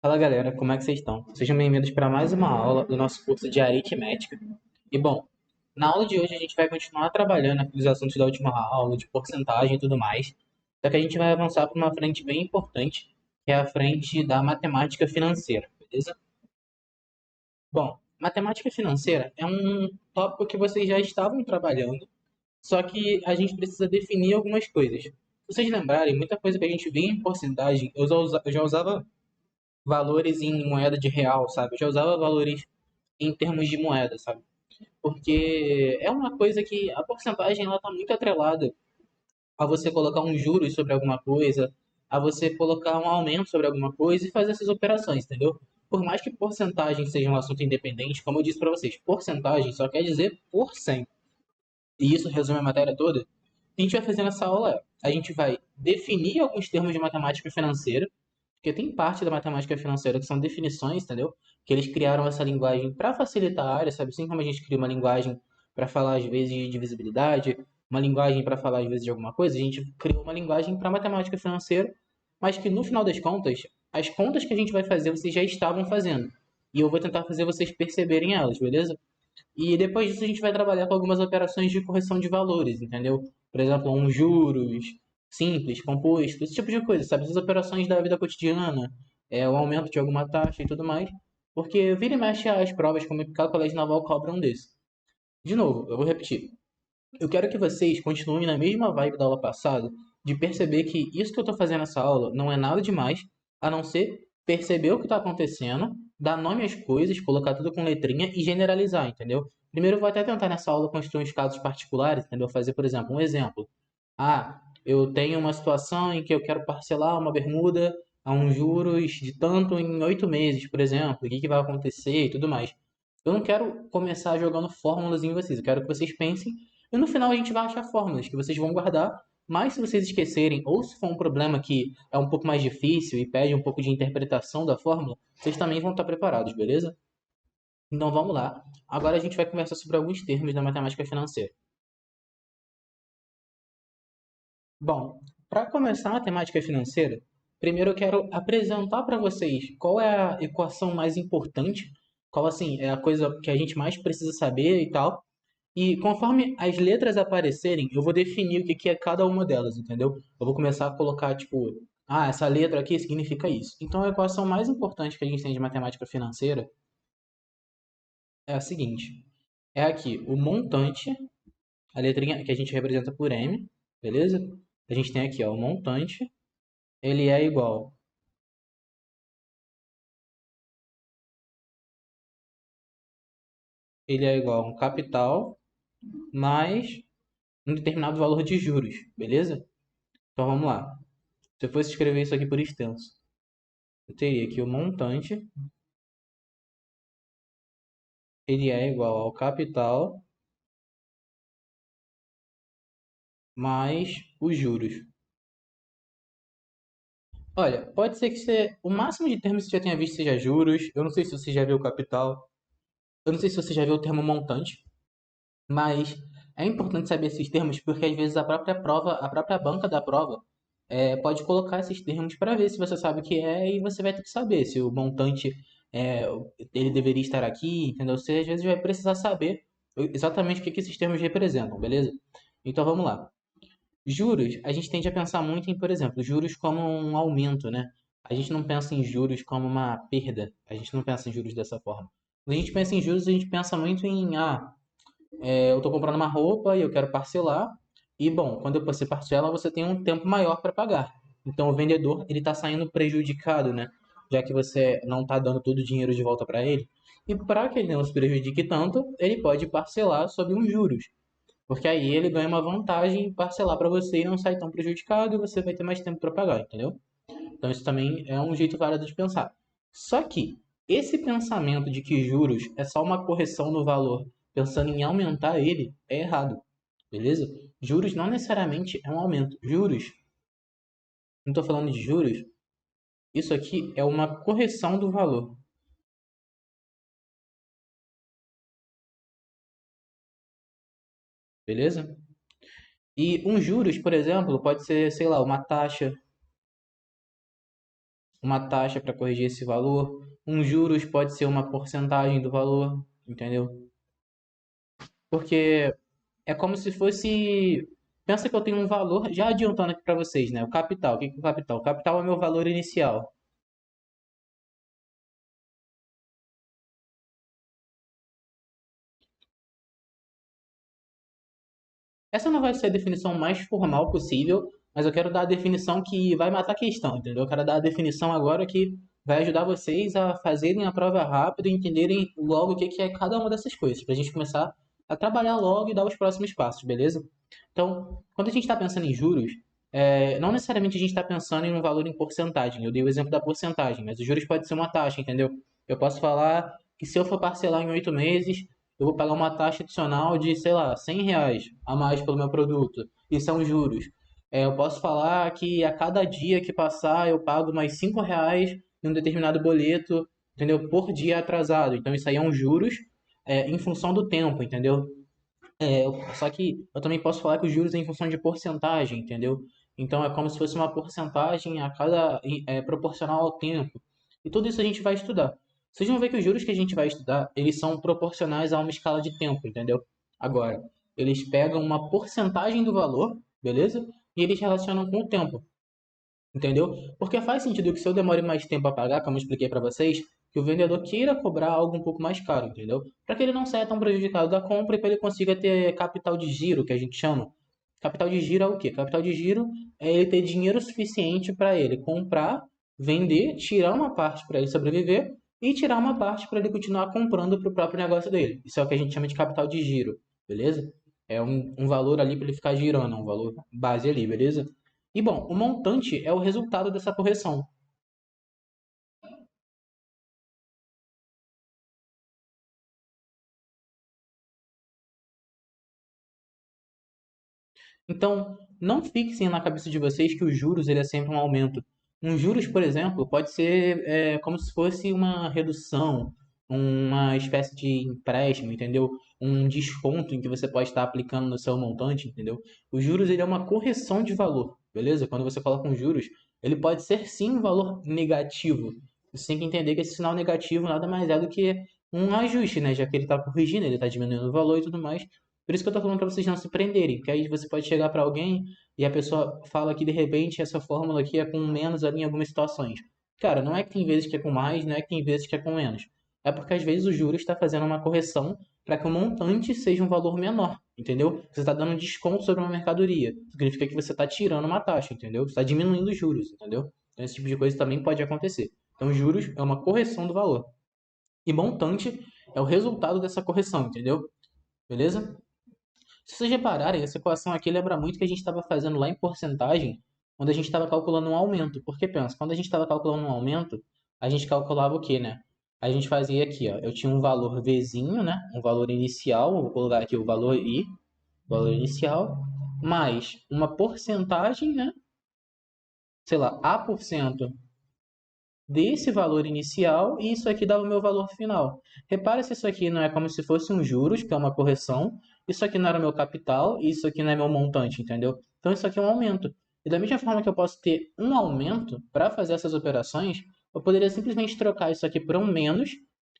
Fala galera, como é que vocês estão? Sejam bem-vindos para mais uma aula do nosso curso de aritmética. E bom, na aula de hoje a gente vai continuar trabalhando aqueles assuntos da última aula, de porcentagem e tudo mais. Só que a gente vai avançar para uma frente bem importante, que é a frente da matemática financeira, beleza? Bom, matemática financeira é um tópico que vocês já estavam trabalhando, só que a gente precisa definir algumas coisas. Se vocês lembrarem, muita coisa que a gente via em porcentagem, eu já usava valores em moeda de real, sabe? Eu já usava valores em termos de moeda, sabe? Porque é uma coisa que a porcentagem ela tá muito atrelada a você colocar um juros sobre alguma coisa, a você colocar um aumento sobre alguma coisa e fazer essas operações, entendeu? Por mais que porcentagem seja um assunto independente, como eu disse para vocês, porcentagem só quer dizer por cento. E isso resume a matéria toda. O que a gente vai fazer nessa aula é, a gente vai definir alguns termos de matemática financeira, porque tem parte da matemática financeira que são definições, entendeu? Que eles criaram essa linguagem para facilitar a área, sabe? Assim como a gente cria uma linguagem para falar às vezes de divisibilidade, uma linguagem para falar às vezes de alguma coisa, a gente criou uma linguagem para matemática financeira, mas que no final das contas, as contas que a gente vai fazer vocês já estavam fazendo. E eu vou tentar fazer vocês perceberem elas, beleza? E depois disso a gente vai trabalhar com algumas operações de correção de valores, entendeu? Por exemplo, um juros simples, composto, esse tipo de coisa, sabe? Essas operações da vida cotidiana, o aumento de alguma taxa e tudo mais. Porque vira e mexe as provas, como o colégio naval cobram desse. De novo, eu vou repetir. Eu quero que vocês continuem na mesma vibe da aula passada, de perceber que isso que eu estou fazendo nessa aula não é nada demais, a não ser perceber o que está acontecendo, dar nome às coisas, colocar tudo com letrinha e generalizar, entendeu? Primeiro eu vou até tentar nessa aula construir uns casos particulares, entendeu? Fazer, por exemplo, um exemplo. Ah, eu tenho uma situação em que eu quero parcelar uma bermuda a uns juros de tanto em 8 meses, por exemplo, o que que vai acontecer e tudo mais. Eu não quero começar jogando fórmulas em vocês, eu quero que vocês pensem e no final a gente vai achar fórmulas que vocês vão guardar, mas se vocês esquecerem ou se for um problema que é um pouco mais difícil e pede um pouco de interpretação da fórmula, vocês também vão estar preparados, beleza? Então vamos lá. Agora a gente vai conversar sobre alguns termos da matemática financeira. Bom, para começar a matemática financeira, primeiro eu quero apresentar para vocês qual é a equação mais importante, qual assim é a coisa que a gente mais precisa saber e tal. E conforme as letras aparecerem, eu vou definir o que que é cada uma delas, entendeu? Eu vou começar a colocar tipo, ah, essa letra aqui significa isso. Então a equação mais importante que a gente tem de matemática financeira é a seguinte: é aqui o montante, a letrinha que a gente representa por M, beleza? A gente tem aqui, ó, o montante ele é igual. Ele é igual a um capital mais um determinado valor de juros, beleza? Então vamos lá. Se eu fosse escrever isso aqui por extenso, eu teria aqui o montante, ele é igual ao capital mais os juros. Olha, pode ser que o máximo de termos que você já tenha visto seja juros. Eu não sei se você já viu o capital. Eu não sei se você já viu o termo montante. Mas é importante saber esses termos porque às vezes a própria prova, a própria banca da prova, pode colocar esses termos para ver se você sabe o que é e você vai ter que saber se o montante é, ele deveria estar aqui, entendeu? Você às vezes vai precisar saber exatamente o que que esses termos representam, beleza? Então vamos lá. Juros, a gente tende a pensar muito em, por exemplo, juros como um aumento, né? A gente não pensa em juros como uma perda. A gente não pensa em juros dessa forma. Quando a gente pensa em juros, a gente pensa muito em, eu estou comprando uma roupa e eu quero parcelar. E bom, quando você parcela, você tem um tempo maior para pagar. Então o vendedor ele está saindo prejudicado, né? Já que você não está dando todo o dinheiro de volta para ele. E para que ele não se prejudique tanto, ele pode parcelar sob uns juros. Porque aí ele ganha uma vantagem em parcelar para você e não sai tão prejudicado e você vai ter mais tempo para pagar, entendeu? Então isso também é um jeito válido de pensar. Só que esse pensamento de que juros é só uma correção no valor, pensando em aumentar ele, é errado. Beleza? Juros não necessariamente é um aumento. Juros, não estou falando de juros, isso aqui é uma correção do valor. Beleza? E um juros, por exemplo, pode ser, sei lá, uma taxa, uma taxa para corrigir esse valor. Um juros pode ser uma porcentagem do valor, entendeu? Porque é como se fosse. Pensa que eu tenho um valor, já adiantando aqui para vocês, né? O capital. O que que é o capital? O capital é o meu valor inicial. Essa não vai ser a definição mais formal possível, mas eu quero dar a definição que vai matar a questão, entendeu? Eu quero dar a definição agora que vai ajudar vocês a fazerem a prova rápido e entenderem logo o que que é cada uma dessas coisas, para a gente começar a trabalhar logo e dar os próximos passos, beleza? Então, quando a gente está pensando em juros, não necessariamente a gente está pensando em um valor em porcentagem. Eu dei o exemplo da porcentagem, mas os juros pode ser uma taxa, entendeu? Eu posso falar que se eu for parcelar em 8 meses, eu vou pagar uma taxa adicional de, sei lá, R$ 100 a mais pelo meu produto. Isso são juros. Eu posso falar que a cada dia que passar eu pago mais R$ 5 em um determinado boleto, entendeu? Por dia atrasado. Então isso aí é um juros em função do tempo, entendeu? Só que eu também posso falar que os juros é em função de porcentagem, entendeu? Então é como se fosse uma porcentagem a cada proporcional ao tempo. E tudo isso a gente vai estudar. Vocês vão ver que os juros que a gente vai estudar, eles são proporcionais a uma escala de tempo, entendeu? Agora, eles pegam uma porcentagem do valor, beleza? E eles relacionam com o tempo. Entendeu? Porque faz sentido que se eu demore mais tempo a pagar, como eu expliquei para vocês, que o vendedor queira cobrar algo um pouco mais caro, entendeu? Para que ele não saia tão prejudicado da compra e para ele consiga ter capital de giro, que a gente chama. Capital de giro é o quê? Capital de giro é ele ter dinheiro suficiente para ele comprar, vender, tirar uma parte para ele sobreviver e tirar uma parte para ele continuar comprando para o próprio negócio dele. Isso é o que a gente chama de capital de giro, beleza? É um valor ali para ele ficar girando, um valor base ali, beleza? E bom, o montante é o resultado dessa correção. Então, não fixem na cabeça de vocês que os juros ele é sempre um aumento. Um juros, por exemplo, pode ser como se fosse uma redução, uma espécie de empréstimo, entendeu? Um desconto em que você pode estar aplicando no seu montante, entendeu? Os juros ele é uma correção de valor, beleza? Quando você coloca um juros, ele pode ser sim um valor negativo. Você tem que entender que esse sinal negativo nada mais é do que um ajuste, né? Já que ele está corrigindo, ele está diminuindo o valor e tudo mais. Por isso que eu tô falando para vocês não se prenderem, porque aí você pode chegar para alguém e a pessoa fala que de repente essa fórmula aqui é com menos ali em algumas situações. Cara, não é que tem vezes que é com mais, não é que tem vezes que é com menos. É porque às vezes o juros está fazendo uma correção para que o montante seja um valor menor, entendeu? Você está dando um desconto sobre uma mercadoria. Significa que você está tirando uma taxa, entendeu? Você está diminuindo os juros, entendeu? Então esse tipo de coisa também pode acontecer. Então juros é uma correção do valor. E montante é o resultado dessa correção, entendeu? Beleza? Se vocês repararem, essa equação aqui lembra muito que a gente estava fazendo lá em porcentagem, quando a gente estava calculando um aumento. Porque pensa, quando a gente estava calculando um aumento, a gente calculava o quê, né? A gente fazia aqui, ó, eu tinha um valor Vzinho, né? Um valor inicial, vou colocar aqui o valor I, valor inicial, mais uma porcentagem, né? Sei lá, A% desse valor inicial e isso aqui dá o meu valor final. Repara se isso aqui não é como se fosse um juros, que é uma correção, isso aqui não era o meu capital e isso aqui não é meu montante, entendeu? Então isso aqui é um aumento. E da mesma forma que eu posso ter um aumento para fazer essas operações, eu poderia simplesmente trocar isso aqui por um menos,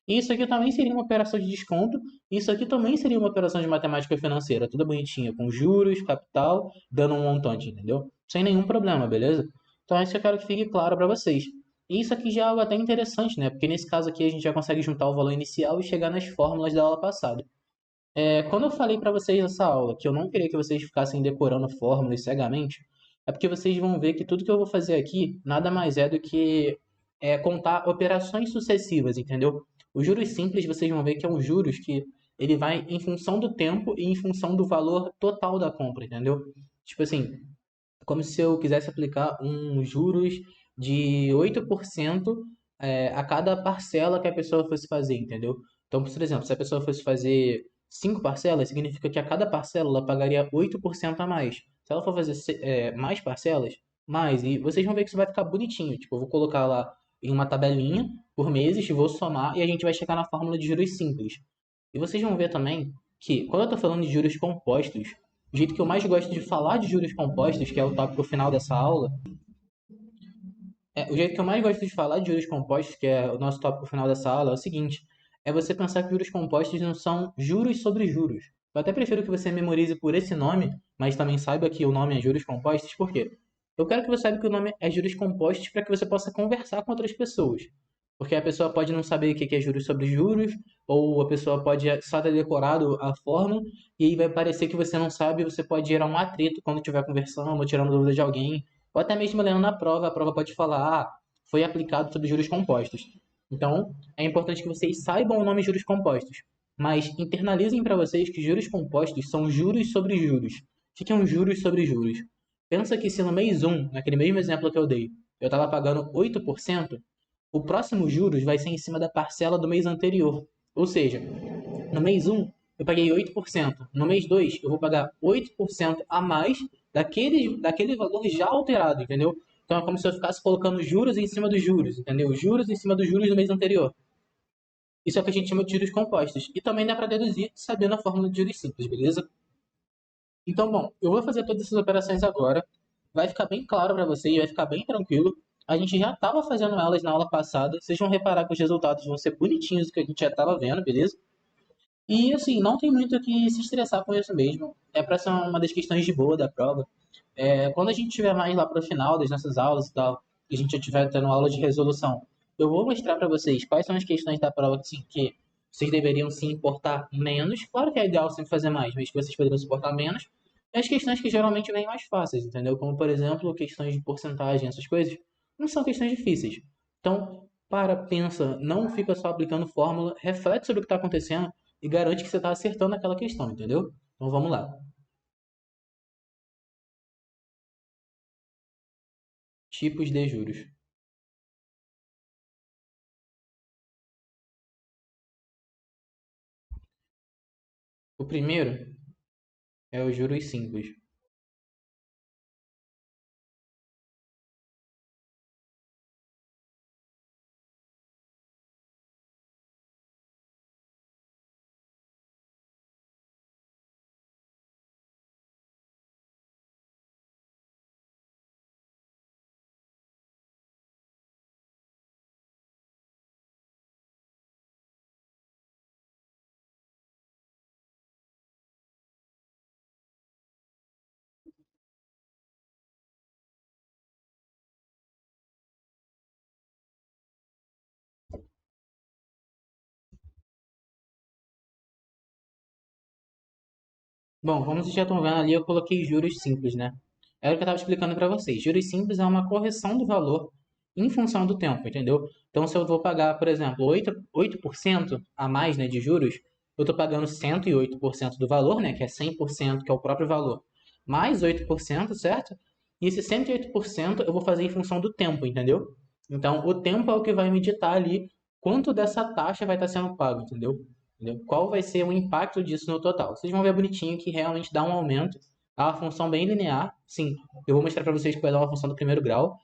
e isso aqui também seria uma operação de desconto, e isso aqui também seria uma operação de matemática financeira, tudo bonitinha, com juros, capital, dando um montante, entendeu? Sem nenhum problema, beleza? Então isso eu quero que fique claro para vocês. E isso aqui já é algo até interessante, né? Porque nesse caso aqui a gente já consegue juntar o valor inicial e chegar nas fórmulas da aula passada. Quando eu falei para vocês nessa aula que eu não queria que vocês ficassem decorando fórmulas cegamente, é porque vocês vão ver que tudo que eu vou fazer aqui nada mais é do que contar operações sucessivas, entendeu? Os juros simples vocês vão ver que é um juros que ele vai em função do tempo e em função do valor total da compra, entendeu? Tipo assim, como se eu quisesse aplicar um juros de 8% a cada parcela que a pessoa fosse fazer, entendeu? Então, por exemplo, se a pessoa fosse fazer 5 parcelas, significa que a cada parcela ela pagaria 8% a mais. Se ela for fazer mais parcelas, mais. E vocês vão ver que isso vai ficar bonitinho. Tipo, eu vou colocar lá em uma tabelinha por meses, vou somar e a gente vai chegar na fórmula de juros simples. E vocês vão ver também que, quando eu estou falando de juros compostos, o jeito que eu mais gosto de falar de juros compostos, que é o tópico final dessa aula, O jeito que eu mais gosto de falar de juros compostos, que é o nosso tópico final dessa aula, é o seguinte: é você pensar que juros compostos não são juros sobre juros. Eu até prefiro que você memorize por esse nome, mas também saiba que o nome é juros compostos, por quê? Eu quero que você saiba que o nome é juros compostos para que você possa conversar com outras pessoas. Porque a pessoa pode não saber o que é juros sobre juros, ou a pessoa pode só ter decorado a forma, e aí vai parecer que você não sabe, e você pode gerar um atrito quando estiver conversando ou tirando dúvida de alguém. Ou até mesmo lendo na prova, a prova pode falar, foi aplicado sobre juros compostos. Então, é importante que vocês saibam o nome juros compostos, mas internalizem para vocês que juros compostos são juros sobre juros. O que é um juros sobre juros? Pensa que se no mês um, naquele mesmo exemplo que eu dei, eu estava pagando 8%, o próximo juros vai ser em cima da parcela do mês anterior. Ou seja, no mês um eu paguei 8%. No mês 2 eu vou pagar 8% a mais daquele valor já alterado, entendeu? Então é como se eu ficasse colocando juros em cima dos juros, entendeu? Juros em cima dos juros do mês anterior. Isso é o que a gente chama de juros compostos. E também dá para deduzir sabendo a fórmula de juros simples, beleza? Então, bom, eu vou fazer todas essas operações agora. Vai ficar bem claro para vocês, vai ficar bem tranquilo. A gente já estava fazendo elas na aula passada. Vocês vão reparar que os resultados vão ser bonitinhos do que a gente já estava vendo, beleza? E assim, não tem muito o que se estressar com isso mesmo. É para ser uma das questões de boa da prova. Quando a gente tiver mais lá para o final das nossas aulas e tal, e a gente já estiver tendo aula de resolução, eu vou mostrar para vocês quais são as questões da prova assim, que vocês deveriam se importar menos. Claro que é ideal sempre fazer mais, mas que vocês poderiam se importar menos. E as questões que geralmente vêm mais fáceis, entendeu? Como, por exemplo, questões de porcentagem, essas coisas, não são questões difíceis. Então, para, pensa, não fica só aplicando fórmula, reflete sobre o que está acontecendo e garante que você está acertando aquela questão, entendeu? Então vamos lá. Tipos de juros. O primeiro é os juros simples. Bom, como vocês já estão vendo ali, eu coloquei juros simples, né? Era o que eu estava explicando para vocês. Juros simples é uma correção do valor em função do tempo, entendeu? Então, se eu vou pagar, por exemplo, 8% a mais, né, de juros, eu estou pagando 108% do valor, né, que é 100%, que é o próprio valor, mais 8%, certo? E esse 108% eu vou fazer em função do tempo, entendeu? Então, o tempo é o que vai me ditar ali quanto dessa taxa vai estar sendo pago, entendeu? Entendeu? Qual vai ser o impacto disso no total? Vocês vão ver bonitinho que realmente dá um aumento. É uma função bem linear. Sim, eu vou mostrar para vocês que vai dar uma função do primeiro grau.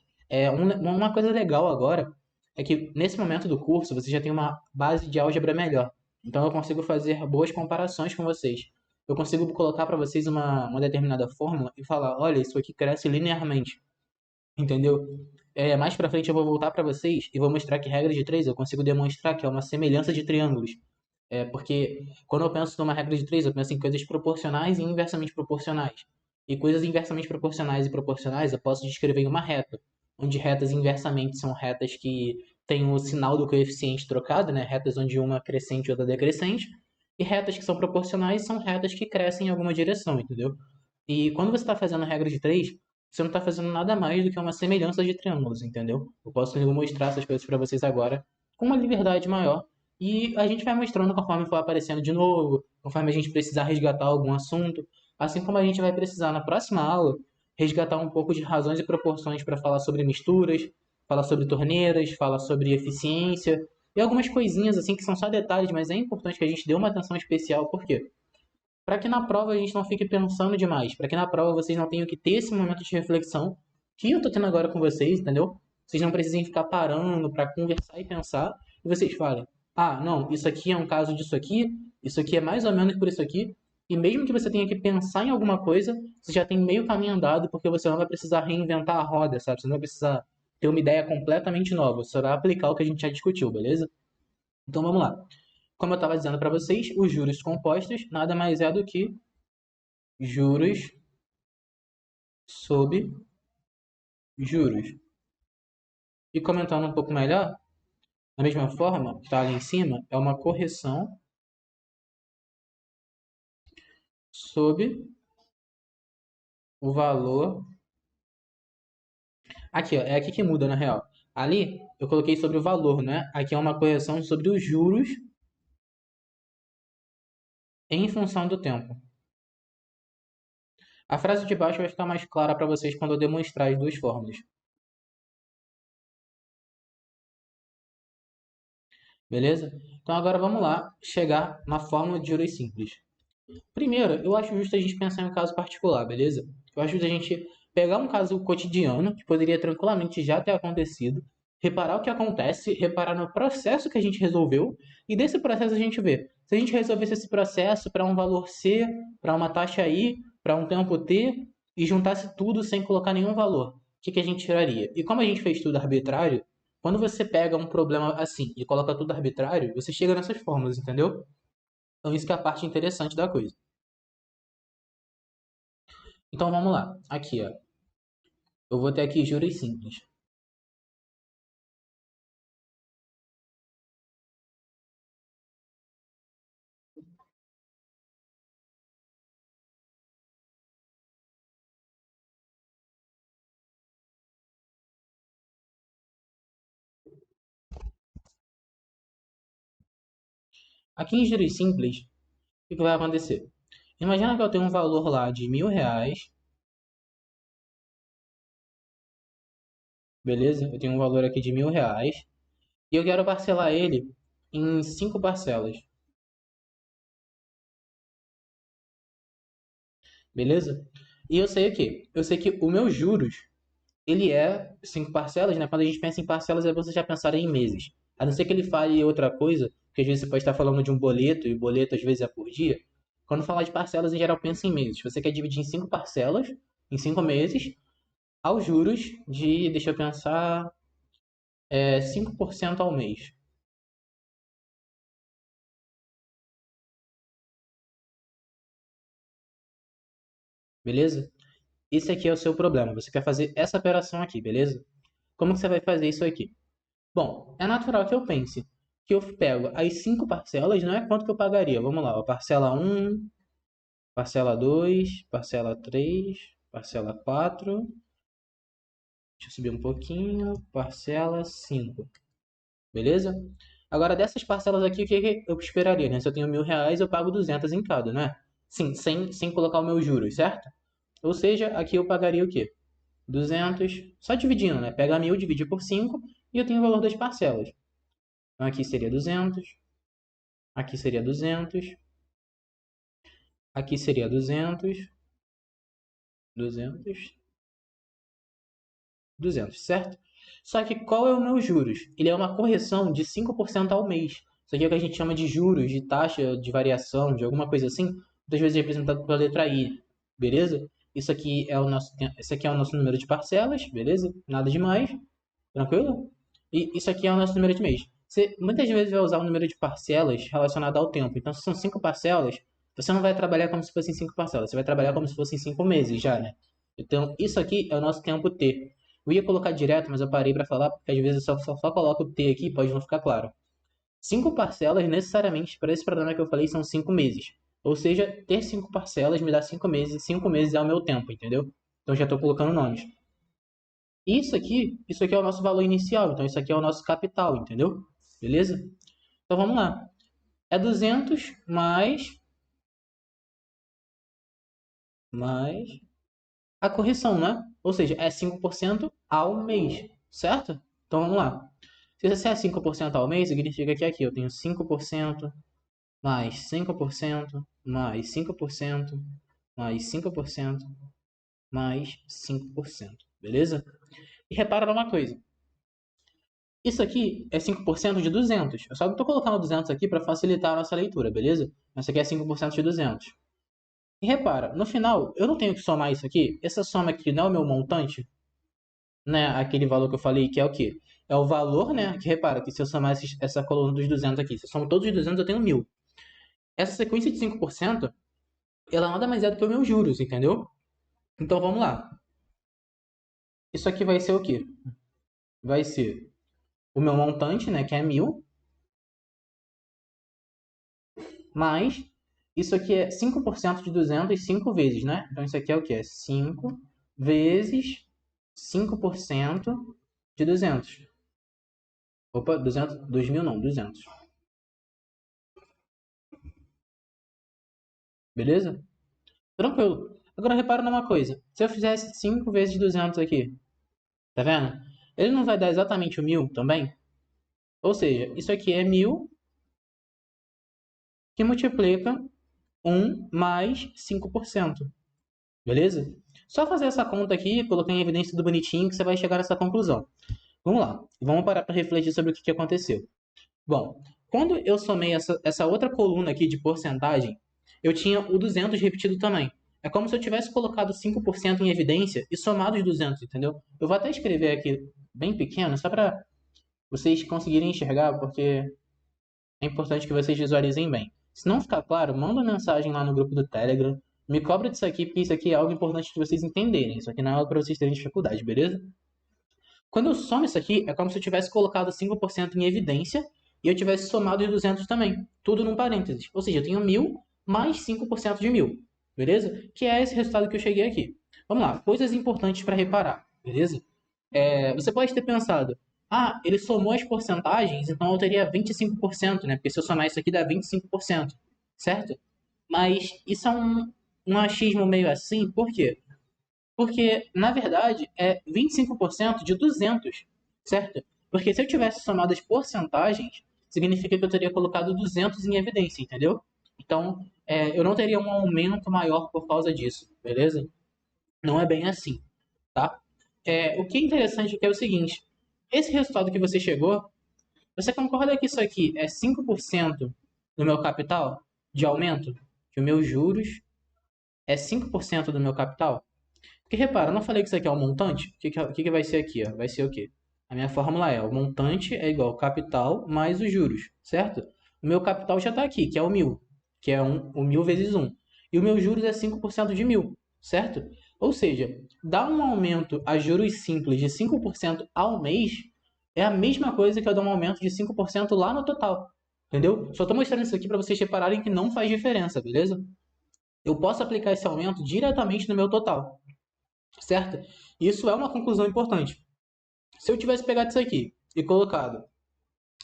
Uma coisa legal agora é que nesse momento do curso você já tem uma base de álgebra melhor. Então eu consigo fazer boas comparações com vocês. Eu consigo colocar para vocês uma determinada fórmula e falar, olha, isso aqui cresce linearmente, entendeu? Mais para frente eu vou voltar para vocês e vou mostrar que regra de três eu consigo demonstrar que é uma semelhança de triângulos. Porque quando eu penso numa regra de três, eu penso em coisas proporcionais e inversamente proporcionais. E coisas inversamente proporcionais e proporcionais eu posso descrever em uma reta, onde retas inversamente são retas que têm o sinal do coeficiente trocado, né? Retas onde uma é crescente e outra decrescente. E retas que são proporcionais são retas que crescem em alguma direção, entendeu? E quando você está fazendo a regra de três, você não está fazendo nada mais do que uma semelhança de triângulos, entendeu? Eu mostrar essas coisas para vocês agora com uma liberdade maior. E a gente vai mostrando conforme for aparecendo de novo, conforme a gente precisar resgatar algum assunto, assim como a gente vai precisar na próxima aula resgatar um pouco de razões e proporções para falar sobre misturas, falar sobre torneiras, falar sobre eficiência e algumas coisinhas assim que são só detalhes, mas é importante que a gente dê uma atenção especial, por quê? Para que na prova a gente não fique pensando demais, para que na prova vocês não tenham que ter esse momento de reflexão que eu tô tendo agora com vocês, entendeu? Vocês não precisem ficar parando para conversar e pensar, e vocês falem: "Ah, não, isso aqui é um caso disso aqui, isso aqui é mais ou menos por isso aqui". E mesmo que você tenha que pensar em alguma coisa, você já tem meio caminho andado, porque você não vai precisar reinventar a roda, sabe? Você não vai precisar ter uma ideia completamente nova, só vai aplicar o que a gente já discutiu, beleza? Então vamos lá. Como eu estava dizendo para vocês, os juros compostos nada mais é do que juros sobre juros. E comentando um pouco melhor, da mesma forma, que está ali em cima, é uma correção sobre o valor. Aqui, ó, é aqui que muda na real. Ali eu coloquei sobre o valor, né? Aqui é uma correção sobre os juros em função do tempo. A frase de baixo vai ficar mais clara para vocês quando eu demonstrar as duas fórmulas. Beleza? Então agora vamos lá chegar na fórmula de juros simples. Primeiro, eu acho justo a gente pensar em um caso particular, beleza? Eu acho justo a gente pegar um caso cotidiano, que poderia tranquilamente já ter acontecido, reparar o que acontece, reparar no processo que a gente resolveu, e desse processo a gente vê. Se a gente resolvesse esse processo para um valor C, para uma taxa I, para um tempo T, e juntasse tudo sem colocar nenhum valor, o que, que a gente tiraria? E como a gente fez tudo arbitrário, quando você pega um problema assim e coloca tudo arbitrário, você chega nessas fórmulas, entendeu? Então isso que é a parte interessante da coisa. Então vamos lá. Aqui, ó. Eu vou ter aqui juros simples. Aqui em juros simples, o que vai acontecer? Imagina que eu tenho um valor lá de R$ 1.000, beleza? Eu tenho um valor aqui de R$ 1.000 e eu quero parcelar ele em 5 parcelas, beleza? E eu sei o quê? Eu sei que o meu juros, ele é 5 parcelas, né? Quando a gente pensa em parcelas, é você já pensar em meses. A não ser que ele fale outra coisa, porque às vezes você pode estar falando de um boleto, e boleto às vezes é por dia. Quando falar de parcelas, em geral, pensa em meses. Você quer dividir em 5 parcelas, em 5 meses, aos juros de, deixa eu pensar, 5% ao mês. Beleza? Esse aqui é o seu problema. Você quer fazer essa operação aqui, beleza? Como que você vai fazer isso aqui? Bom, é natural que eu pense que eu pego as 5 parcelas, não é quanto que eu pagaria. Vamos lá, ó, parcela um, parcela 2, parcela 3, parcela 4. Deixa eu subir um pouquinho, parcela 5. Beleza? Agora, dessas parcelas aqui, o que eu esperaria, né? Se eu tenho R$ 1.000, eu pago 200 em cada, né? Sim, sem colocar o meu juros, certo? Ou seja, aqui eu pagaria o quê? 200, só dividindo, né? Pega 1.000, divide por 5 e eu tenho o valor das parcelas. Então aqui seria 200, aqui seria 200, aqui seria 200, 200, 200, certo? Só que qual é o meu juros? Ele é uma correção de 5% ao mês. Isso aqui é o que a gente chama de juros, de taxa de variação, de alguma coisa assim, muitas vezes representado pela letra I, beleza? Isso aqui é o nosso número de parcelas, beleza? Nada demais, tranquilo? E isso aqui é o nosso número de mês. Você muitas vezes vai usar o número de parcelas relacionado ao tempo. Então, se são 5 parcelas, você não vai trabalhar como se fossem 5 parcelas, você vai trabalhar como se fossem 5 meses já, né? Então, isso aqui é o nosso tempo T. Eu ia colocar direto, mas eu parei para falar, porque às vezes eu só coloco o T aqui, pode não ficar claro. 5 parcelas, necessariamente, para esse problema que eu falei, são 5 meses. Ou seja, ter 5 parcelas me dá 5 meses, 5 meses é o meu tempo, entendeu? Então, já estou colocando nomes. Isso aqui é o nosso valor inicial, então isso aqui é o nosso capital, entendeu? Beleza? Então vamos lá. É 200 mais a correção, né? Ou seja, é 5% ao mês, certo? Então vamos lá. Se esse é 5% ao mês, significa que aqui eu tenho 5% mais 5% mais 5% mais 5% mais 5%, beleza? E repara numa coisa. Isso aqui é 5% de 200. Eu só não estou colocando 200 aqui para facilitar a nossa leitura, beleza? Mas isso aqui é 5% de 200. E repara, no final, eu não tenho que somar isso aqui. Essa soma aqui não é o meu montante. né, aquele valor que eu falei, que é o quê? É o valor, né, que repara que se eu somar essa coluna dos 200 aqui, se eu somo todos os 200, eu tenho 1.000. Essa sequência de 5%, ela nada mais é do que os meus juros, entendeu? Então vamos lá. Isso aqui vai ser o quê? Vai ser o meu montante, né, que é 1.000, mais isso aqui é 5% de 200 5 vezes, né? Então isso aqui é o quê? É 5 vezes 5% de 200. Opa, 200, 2.000 não, 200. Beleza? Tranquilo. Agora repara numa coisa. Se eu fizesse 5 vezes 200 aqui, tá vendo? Ele não vai dar exatamente o 1.000 também? Ou seja, isso aqui é 1.000 que multiplica 1 mais 5%. Beleza? Só fazer essa conta aqui, colocar em evidência tudo bonitinho que você vai chegar nessa conclusão. Vamos lá. Vamos parar para refletir sobre o que aconteceu. Bom, quando eu somei essa outra coluna aqui de porcentagem, eu tinha o 200 repetido também. É como se eu tivesse colocado 5% em evidência e somado os 200, entendeu? Eu vou até escrever aqui bem pequeno, só para vocês conseguirem enxergar, porque é importante que vocês visualizem bem. Se não ficar claro, manda uma mensagem lá no grupo do Telegram. Me cobra disso aqui, porque isso aqui é algo importante de vocês entenderem. Isso aqui não é algo para vocês terem dificuldade, beleza? Quando eu somo isso aqui, é como se eu tivesse colocado 5% em evidência e eu tivesse somado os 200 também. Tudo num parênteses. Ou seja, eu tenho 1.000 mais 5% de 1.000. Beleza? Que é esse resultado que eu cheguei aqui. Vamos lá. Coisas importantes para reparar. Beleza? Você pode ter pensado, ah, ele somou as porcentagens, então eu teria 25%, né? Porque se eu somar isso aqui dá 25%, certo? Mas isso é um achismo meio assim, por quê? Porque, na verdade, é 25% de 200, certo? Porque se eu tivesse somado as porcentagens, significa que eu teria colocado 200 em evidência, entendeu? Então, eu não teria um aumento maior por causa disso, beleza? Não é bem assim, tá? O que é interessante aqui é o seguinte: esse resultado que você chegou, você concorda que isso aqui é 5% do meu capital de aumento? Que os meus juros é 5% do meu capital? Porque repara, eu não falei que isso aqui é um montante? O que vai ser aqui? Ó? Vai ser o quê? A minha fórmula é: o montante é igual ao capital mais os juros, certo? O meu capital já está aqui, que é o 1.000, que é o 1.000 vezes 1. E o meu juros é 5% de 1.000, certo? Ou seja, dar um aumento a juros simples de 5% ao mês é a mesma coisa que eu dar um aumento de 5% lá no total. Entendeu? Só estou mostrando isso aqui para vocês repararem que não faz diferença, beleza? Eu posso aplicar esse aumento diretamente no meu total, certo? Isso é uma conclusão importante. Se eu tivesse pegado isso aqui e colocado,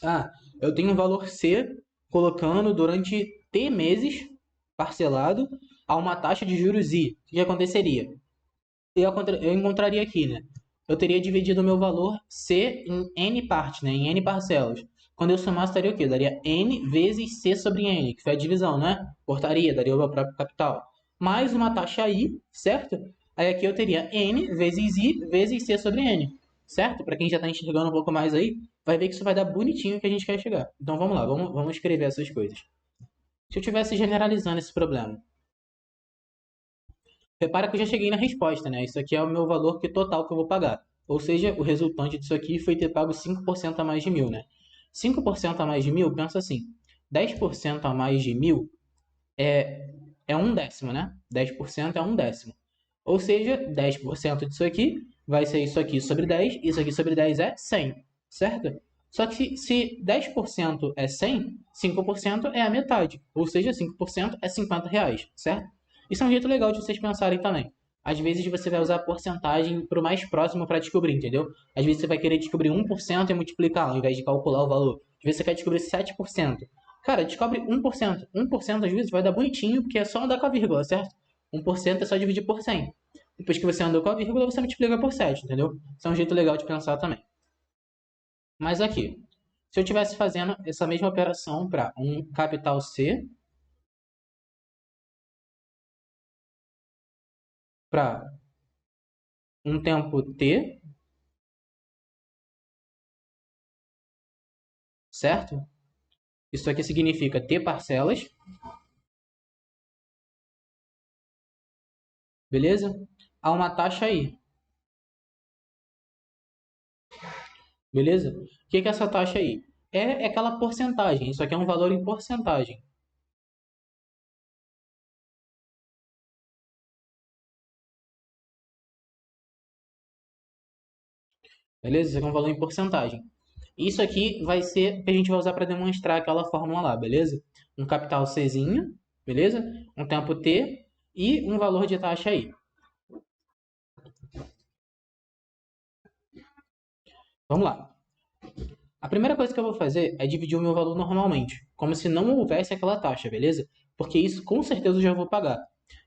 ah, eu tenho um valor C colocando durante T meses parcelado a uma taxa de juros I, o que aconteceria? Eu encontraria aqui, né? Eu teria dividido o meu valor C em N partes, né? Em N parcelas. Quando eu somasse, daria o quê? Daria N vezes C sobre N, que foi a divisão, né? Portaria, daria o meu próprio capital. Mais uma taxa I, certo? Aí aqui eu teria N vezes I vezes C sobre N, certo? Para quem já está enxergando um pouco mais aí, vai ver que isso vai dar bonitinho o que a gente quer chegar. Então vamos lá, vamos escrever essas coisas. Se eu estivesse generalizando esse problema, repara que eu já cheguei na resposta, né? Isso aqui é o meu valor total que eu vou pagar. Ou seja, o resultante disso aqui foi ter pago 5% a mais de 1.000, né? 5% a mais de 1.000, pensa assim, 10% a mais de 1.000 é um décimo, né? 10% é um décimo. Ou seja, 10% disso aqui vai ser isso aqui sobre 10, isso aqui sobre 10 é 100, certo? Só que se 10% é 100, 5% é a metade. Ou seja, 5% é R$ 50, certo? Isso é um jeito legal de vocês pensarem também. Às vezes você vai usar a porcentagem para o mais próximo para descobrir, entendeu? Às vezes você vai querer descobrir 1% e multiplicar, ao invés de calcular o valor. Às vezes você quer descobrir 7%. Cara, descobre 1%. 1% às vezes vai dar bonitinho, porque é só andar com a vírgula, certo? 1% é só dividir por 100. Depois que você andou com a vírgula, você multiplica por 7, entendeu? Isso é um jeito legal de pensar também. Mas aqui, se eu estivesse fazendo essa mesma operação para um capital C, para um tempo T, certo? Isso aqui significa T parcelas, beleza? A uma taxa I. Beleza? O que que é essa taxa aí? É aquela porcentagem. Isso aqui é um valor em porcentagem. Beleza? Isso aqui é um valor em porcentagem. Isso aqui vai ser o que a gente vai usar para demonstrar aquela fórmula lá, beleza? Um capital Czinho, beleza? Um tempo T e um valor de taxa aí. Vamos lá. A primeira coisa que eu vou fazer é dividir o meu valor normalmente, como se não houvesse aquela taxa, beleza? Porque isso com certeza eu já vou pagar.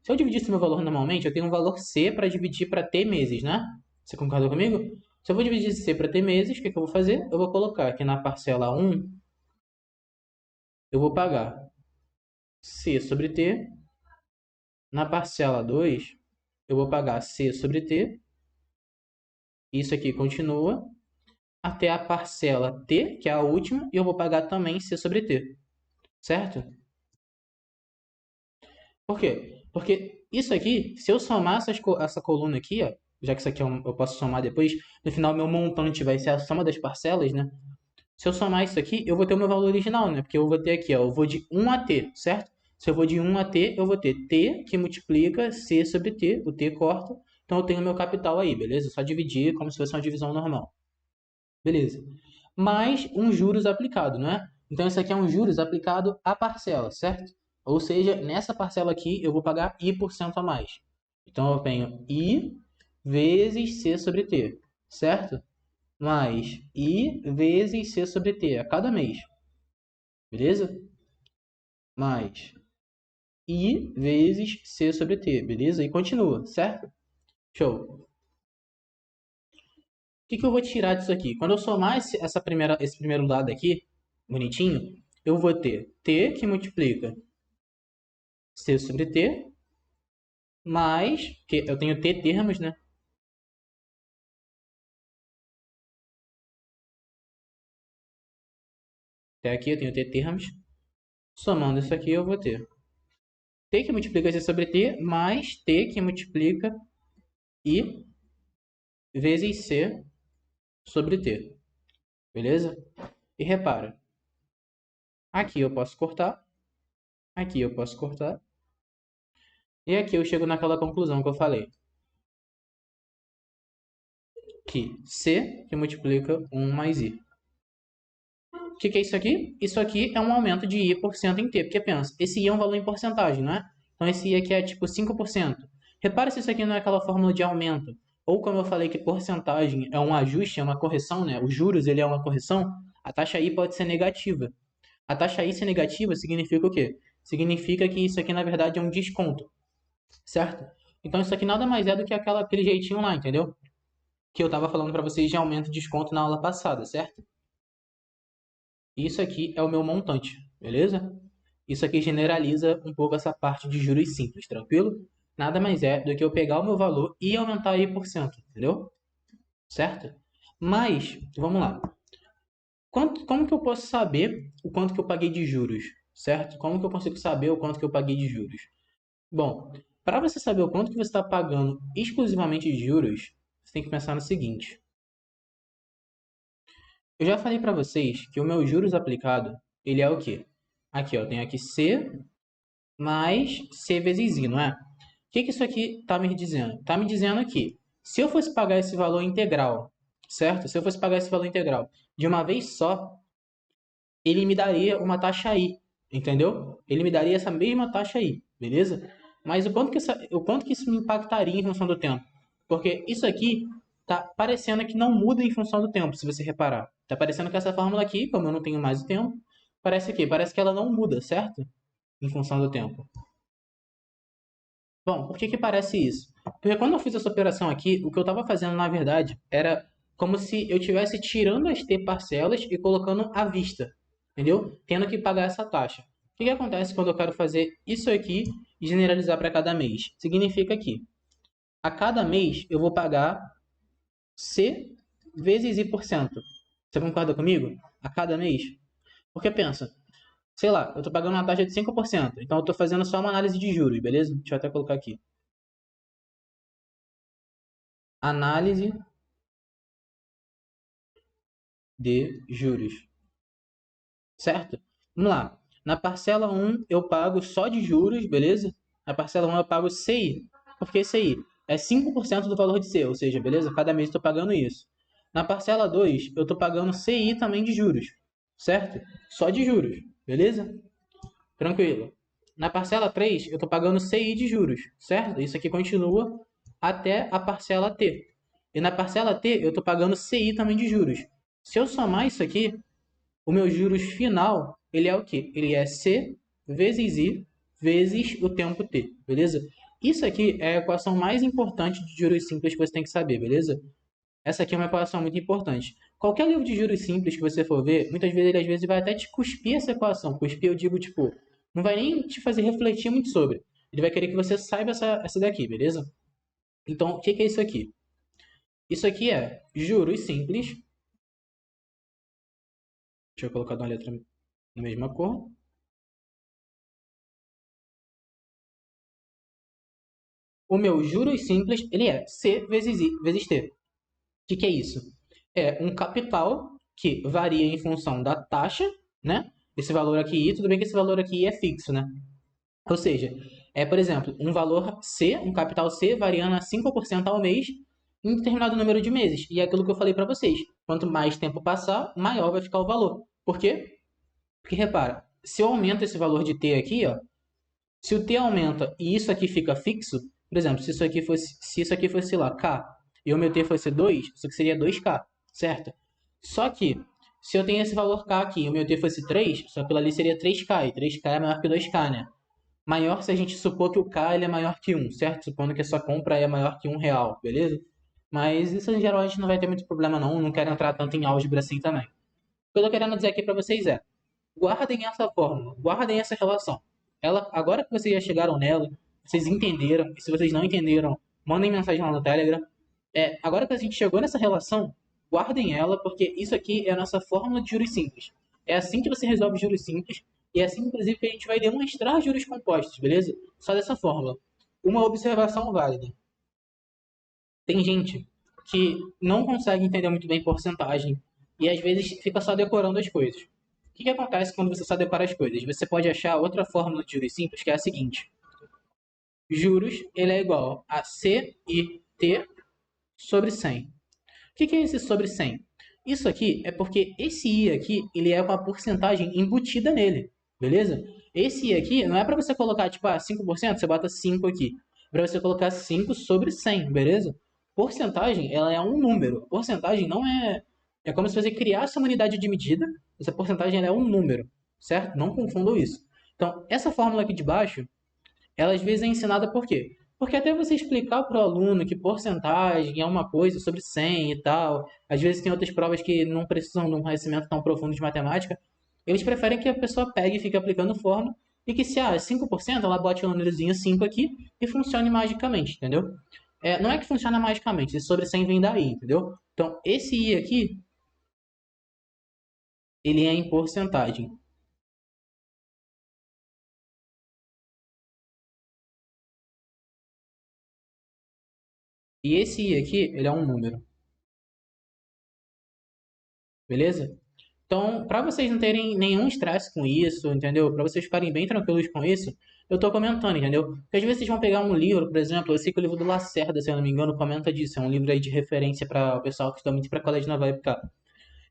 Se eu dividisse meu valor normalmente, eu tenho um valor C para dividir para T meses, né? Você concorda comigo? Se eu vou dividir C para T meses, o que que eu vou fazer? Eu vou colocar aqui na parcela 1, eu vou pagar C sobre T. Na parcela 2, eu vou pagar C sobre T. Isso aqui continua até a parcela T, que é a última, e eu vou pagar também C sobre T, certo? Por quê? Porque isso aqui, se eu somar essa coluna aqui, ó, já que isso aqui eu posso somar depois, no final meu montante vai ser a soma das parcelas, né? Se eu somar isso aqui, eu vou ter o meu valor original, né? Porque eu vou ter aqui, ó, eu vou de 1 a t, certo? Se eu vou de 1 a t, eu vou ter t que multiplica c sobre t, o t corta, então eu tenho meu capital aí, beleza? Só dividir como se fosse uma divisão normal. Beleza. Mais um juros aplicado, não é? Então isso aqui é um juros aplicado à parcela, certo? Ou seja, nessa parcela aqui eu vou pagar i% a mais. Então eu tenho i vezes c sobre t, certo? Mais i vezes c sobre t a cada mês, beleza? Mais i vezes c sobre t, beleza? E continua, certo? Show. O que que eu vou tirar disso aqui? Quando eu somar esse primeiro lado aqui, bonitinho, eu vou ter t que multiplica c sobre t, mais, que eu tenho t termos, né? Até aqui eu tenho t termos. Somando isso aqui, eu vou ter t que multiplica c sobre t, mais t que multiplica i vezes c sobre t, beleza? E repara, aqui eu posso cortar, aqui eu posso cortar, e aqui eu chego naquela conclusão que eu falei, que c que multiplica 1 mais i. O que que é isso aqui? Isso aqui é um aumento de i% em t, porque pensa, esse i é um valor em porcentagem, não é? Então esse i aqui é tipo 5%. Repara se isso aqui não é aquela fórmula de aumento, ou como eu falei que porcentagem é um ajuste, é uma correção, né? Os juros ele é uma correção, a taxa i pode ser negativa. A taxa i ser negativa significa o quê? Significa que isso aqui na verdade é um desconto, certo? Então isso aqui nada mais é do que aquele jeitinho lá, entendeu? Que eu estava falando para vocês de aumento e desconto na aula passada, certo? Isso aqui é o meu montante, beleza? Isso aqui generaliza um pouco essa parte de juros simples, tranquilo? Nada mais é do que eu pegar o meu valor e aumentar aí por cento, entendeu? Certo? Mas, vamos lá. Como que eu posso saber o quanto que eu paguei de juros, certo? Como que eu consigo saber o quanto que eu paguei de juros? Bom, para você saber o quanto que você está pagando exclusivamente de juros, você tem que pensar no seguinte. Eu já falei para vocês que o meu juros aplicado, ele é o quê? Aqui, ó, eu tenho aqui C mais C vezes I, não é? O que que isso aqui está me dizendo? Está me dizendo que se eu fosse pagar esse valor integral, certo? Se eu fosse pagar esse valor integral de uma vez só, ele me daria uma taxa I, entendeu? Ele me daria essa mesma taxa I, beleza? Mas o quanto que isso me impactaria em função do tempo? Porque isso aqui tá parecendo que não muda em função do tempo, se você reparar. Tá parecendo que essa fórmula aqui, como eu não tenho mais o tempo, parece o quê? Parece que ela não muda, certo? Em função do tempo. Bom, por que que parece isso? Porque quando eu fiz essa operação aqui, o que eu estava fazendo, na verdade, era como se eu estivesse tirando as T parcelas e colocando à vista, entendeu? Tendo que pagar essa taxa. O que que acontece quando eu quero fazer isso aqui e generalizar para cada mês? Significa que a cada mês eu vou pagar C vezes I%. Você concorda comigo? A cada mês? Porque pensa, sei lá, eu estou pagando uma taxa de 5%, então eu estou fazendo só uma análise de juros, beleza? Deixa eu até colocar aqui. Análise de juros, certo? Vamos lá. Na parcela 1 eu pago só de juros, beleza? Na parcela 1 eu pago CI. Por que CI? É 5% do valor de C, ou seja, beleza? Cada mês eu estou pagando isso. Na parcela 2 eu estou pagando CI também de juros, certo? Só de juros, beleza? Tranquilo. Na parcela 3 eu estou pagando CI de juros, certo? Isso aqui continua até a parcela T. E na parcela T eu estou pagando CI também de juros. Se eu somar isso aqui, o meu juros final, ele é o quê? Ele é C vezes I vezes o tempo T, beleza? Isso aqui é a equação mais importante de juros simples que você tem que saber, beleza? Essa aqui é uma equação muito importante. Qualquer livro de juros simples que você for ver, muitas vezes ele às vezes vai até te cuspir essa equação. Cuspir eu digo, tipo, não vai nem te fazer refletir muito sobre. Ele vai querer que você saiba essa daqui, beleza? Então, o que é isso aqui? Isso aqui é juros simples. Deixa eu colocar uma letra na mesma cor. O meu juros simples, ele é C vezes I vezes T. O que é isso? É um capital que varia em função da taxa, né? Esse valor aqui I, tudo bem que esse valor aqui I é fixo, né? Ou seja, por exemplo, um valor C, um capital C, variando a 5% ao mês em determinado número de meses. E é aquilo que eu falei para vocês. Quanto mais tempo passar, maior vai ficar o valor. Por quê? Porque, repara, se eu aumento esse valor de T aqui, ó, se o T aumenta e isso aqui fica fixo, por exemplo, se isso aqui fosse lá, K, e o meu T fosse 2, isso aqui seria 2K, certo? Só que, se eu tenho esse valor K aqui e o meu T fosse 3, só que aquilo ali seria 3K, e 3K é maior que 2K, né? Maior se a gente supor que o K ele é maior que 1, certo? Supondo que a sua compra é maior que R$ 1, beleza? Mas isso em geral a gente não vai ter muito problema não quero entrar tanto em álgebra assim também. O que eu tô querendo dizer aqui para vocês é, guardem essa fórmula, guardem essa relação. Ela, agora que vocês já chegaram nela, vocês entenderam, e se vocês não entenderam, mandem mensagem lá no Telegram. Agora que a gente chegou nessa relação, guardem ela, porque isso aqui é a nossa fórmula de juros simples. É assim que você resolve juros simples, e é assim, inclusive, que a gente vai demonstrar juros compostos, beleza? Só dessa fórmula. Uma observação válida. Tem gente que não consegue entender muito bem porcentagem, e às vezes fica só decorando as coisas. O que acontece quando você só decora as coisas? Você pode achar outra fórmula de juros simples, que é a seguinte. Juros, ele é igual a CIT sobre 100. O que é esse sobre 100? Isso aqui é porque esse I aqui, ele é com a porcentagem embutida nele, beleza? Esse I aqui não é para você colocar, tipo, 5%, você bota 5 aqui. É para você colocar 5 sobre 100, beleza? Porcentagem, ela é um número. Porcentagem não é... É como se você criasse uma unidade de medida, essa porcentagem ela é um número, certo? Não confundam isso. Então, essa fórmula aqui de baixo, ela às vezes é ensinada por quê? Porque até você explicar para o aluno que porcentagem é uma coisa sobre 100 e tal, às vezes tem outras provas que não precisam de um conhecimento tão profundo de matemática, eles preferem que a pessoa pegue e fique aplicando fórmula e que se é 5%, ela bote o númerozinho 5 aqui e funcione magicamente, entendeu? Não é que funciona magicamente, esse sobre 100 vem daí, entendeu? Então, esse I aqui, ele é em porcentagem. E esse I aqui, ele é um número, beleza? Então, para vocês não terem nenhum estresse com isso, entendeu? Para vocês ficarem bem tranquilos com isso, eu tô comentando, entendeu? Porque às vezes vocês vão pegar um livro, por exemplo, eu sei que o livro do Lacerda, se eu não me engano, comenta disso. É um livro aí de referência para o pessoal que estuda muito para colégio naval e época.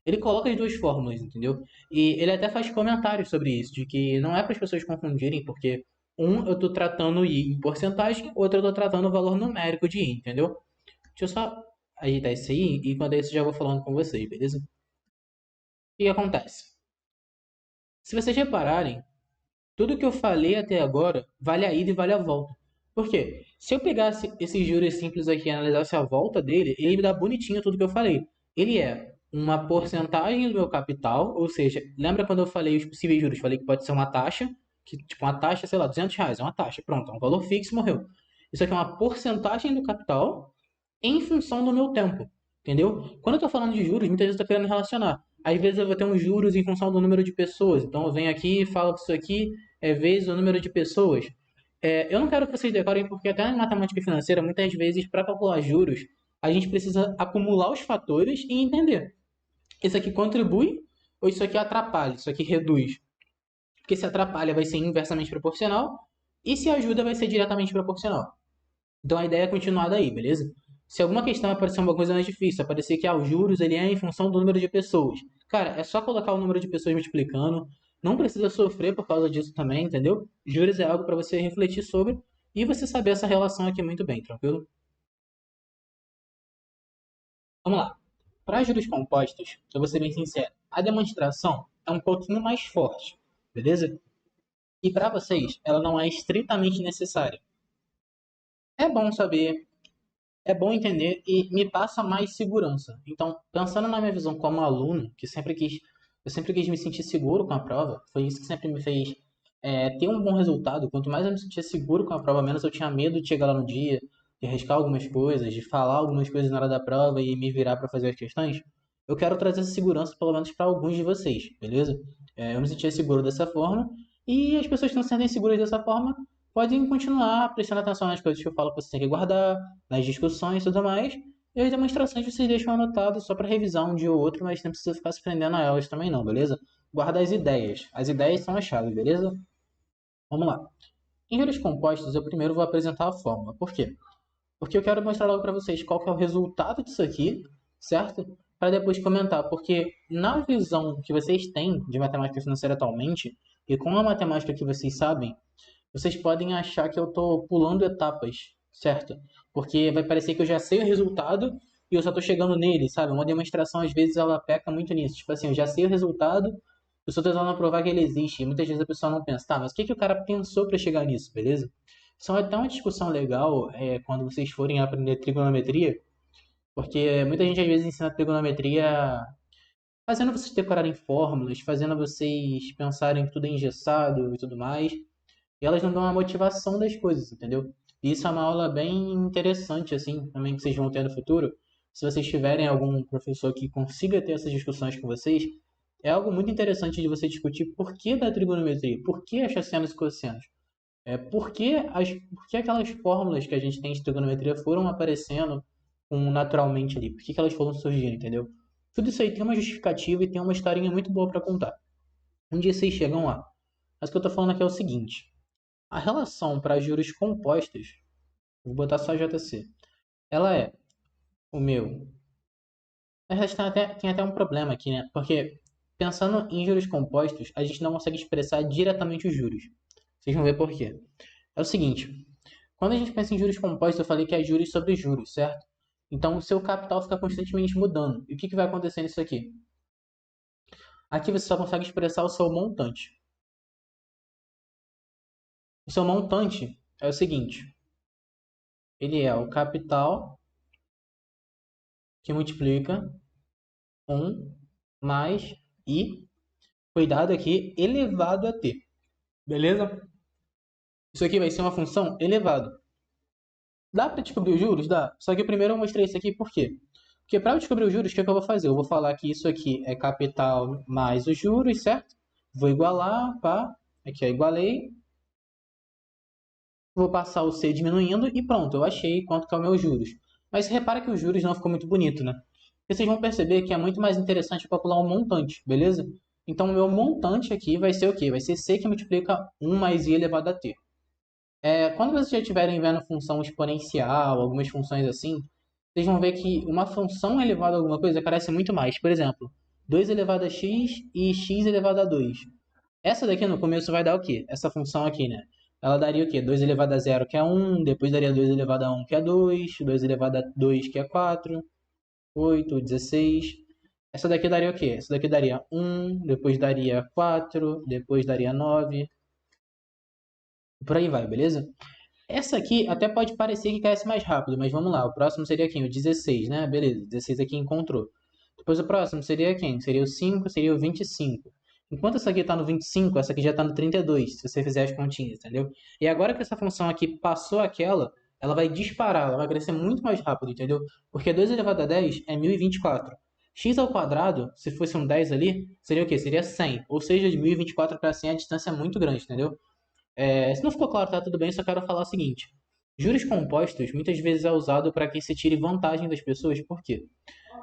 Ele coloca as duas fórmulas, entendeu? E ele até faz comentários sobre isso, de que não é para as pessoas confundirem, porque eu tô tratando I em porcentagem, outro eu tô tratando o valor numérico de I, entendeu? Deixa eu só ajeitar isso aí e quando é isso já vou falando com vocês, beleza? O que acontece? Se vocês repararem, tudo que eu falei até agora vale a ida e vale a volta. Por quê? Se eu pegasse esses juros simples aqui e analisasse a volta dele, ele me dá bonitinho tudo que eu falei. Ele é uma porcentagem do meu capital, ou seja, lembra quando eu falei os possíveis juros? Falei que pode ser uma taxa, que tipo uma taxa, sei lá, R$ 200, é uma taxa, pronto, é um valor fixo, morreu. Isso aqui é uma porcentagem do capital em função do meu tempo, entendeu? Quando eu estou falando de juros, muitas vezes eu estou querendo relacionar. Às vezes eu vou ter uns juros em função do número de pessoas. Então eu venho aqui e falo que isso aqui é vezes o número de pessoas. Eu não quero que vocês decorem, porque até em matemática financeira, muitas vezes, para calcular juros, a gente precisa acumular os fatores e entender. Isso aqui contribui ou isso aqui atrapalha? Isso aqui reduz? Porque se atrapalha vai ser inversamente proporcional e se ajuda vai ser diretamente proporcional. Então a ideia é continuar daí, beleza? Se alguma questão aparecer uma coisa mais difícil, aparecer que os juros ele é em função do número de pessoas. Cara, é só colocar o número de pessoas multiplicando. Não precisa sofrer por causa disso também, entendeu? Juros é algo para você refletir sobre e você saber essa relação aqui muito bem, tranquilo? Vamos lá. Para juros compostos, eu vou ser bem sincero, a demonstração é um pouquinho mais forte, beleza? E para vocês, ela não é estritamente necessária. É bom saber, é bom entender e me passa mais segurança. Então, pensando na minha visão como aluno, eu sempre quis me sentir seguro com a prova, foi isso que sempre me fez ter um bom resultado. Quanto mais eu me sentia seguro com a prova, menos eu tinha medo de chegar lá no dia, de arriscar algumas coisas, de falar algumas coisas na hora da prova e me virar para fazer as questões. Eu quero trazer essa segurança, pelo menos para alguns de vocês, beleza? Eu me sentia seguro dessa forma e as pessoas que não se sentem seguras dessa forma podem continuar prestando atenção nas coisas que eu falo que você tem que guardar, nas discussões e tudo mais. E as demonstrações vocês deixam anotadas só para revisar um dia ou outro, mas não precisa ficar se prendendo a elas também não, beleza? Guarda as ideias. As ideias são a chave, beleza? Vamos lá. Em juros compostos, eu primeiro vou apresentar a fórmula. Por quê? Porque eu quero mostrar logo para vocês qual que é o resultado disso aqui, certo? Para depois comentar. Porque na visão que vocês têm de matemática financeira atualmente, e com a matemática que vocês sabem, vocês podem achar que eu estou pulando etapas, certo? Porque vai parecer que eu já sei o resultado e eu só estou chegando nele, sabe? Uma demonstração, às vezes, ela peca muito nisso. Tipo assim, eu já sei o resultado, eu só estou tentando provar que ele existe. E muitas vezes a pessoa não pensa, tá, mas o que, que o cara pensou para chegar nisso, beleza? Isso é até uma discussão legal quando vocês forem aprender trigonometria, porque muita gente às vezes ensina trigonometria fazendo vocês decorarem fórmulas, fazendo vocês pensarem que tudo é engessado e tudo mais. E elas não dão a motivação das coisas, entendeu? E isso é uma aula bem interessante, assim, também que vocês vão ter no futuro. Se vocês tiverem algum professor que consiga ter essas discussões com vocês, é algo muito interessante de você discutir por que da trigonometria, por que as seno e cossenos, por que aquelas fórmulas que a gente tem de trigonometria foram aparecendo naturalmente ali, por que elas foram surgindo, entendeu? Tudo isso aí tem uma justificativa e tem uma historinha muito boa para contar. Um dia vocês chegam lá. Mas o que eu tô falando aqui é o seguinte: a relação para juros compostos, vou botar só JC, ela é o meu. Na verdade, tem até um problema aqui, né? Porque pensando em juros compostos, a gente não consegue expressar diretamente os juros. Vocês vão ver por quê. É o seguinte: quando a gente pensa em juros compostos, eu falei que é juros sobre juros, certo? Então, o seu capital fica constantemente mudando. E o que, que vai acontecer nisso aqui? Aqui você só consegue expressar o seu montante. O seu montante é o seguinte: ele é o capital que multiplica 1 mais I, cuidado aqui, elevado a t. Beleza? Isso aqui vai ser uma função elevado. Dá para descobrir os juros? Dá. Só que primeiro eu mostrei isso aqui por quê? Porque para eu descobrir os juros, o que, é que eu vou fazer? Eu vou falar que isso aqui é capital mais os juros, certo? Vou igualar, pá. Aqui eu igualei. Vou passar o C diminuindo e pronto, eu achei quanto que é o meu juros. Mas repara que os juros não ficou muito bonito, né? Porque vocês vão perceber que é muito mais interessante calcular um montante, beleza? Então o meu montante aqui vai ser o quê? Vai ser C que multiplica 1 mais I elevado a T. Quando vocês já estiverem vendo função exponencial, algumas funções assim, vocês vão ver que uma função elevada a alguma coisa parece muito mais. Por exemplo, 2 elevado a x e x elevado a 2. Essa daqui no começo vai dar o quê? Essa função aqui, né? Ela daria o quê? 2 elevado a zero que é 1, depois daria 2 elevado a 1 que é 2, 2 elevado a 2 que é 4, 8, 16. Essa daqui daria o quê? Essa daqui daria 1, depois daria 4, depois daria 9, por aí vai, beleza? Essa aqui até pode parecer que cresce mais rápido, mas vamos lá. O próximo seria quem? O 16, né? Beleza, 16 aqui encontrou. Depois o próximo seria quem? Seria o 5, seria o 25. Enquanto essa aqui está no 25, essa aqui já está no 32, se você fizer as continhas, entendeu? E agora que essa função aqui passou aquela, ela vai disparar, ela vai crescer muito mais rápido, entendeu? Porque 2 elevado a 10 é 1024. X ao quadrado, se fosse um 10 ali, seria o quê? Seria 100. Ou seja, de 1024 para 100 a distância é muito grande, entendeu? Se não ficou claro, tá tudo bem, só quero falar o seguinte. Juros compostos muitas vezes é usado para que se tire vantagem das pessoas. Por quê?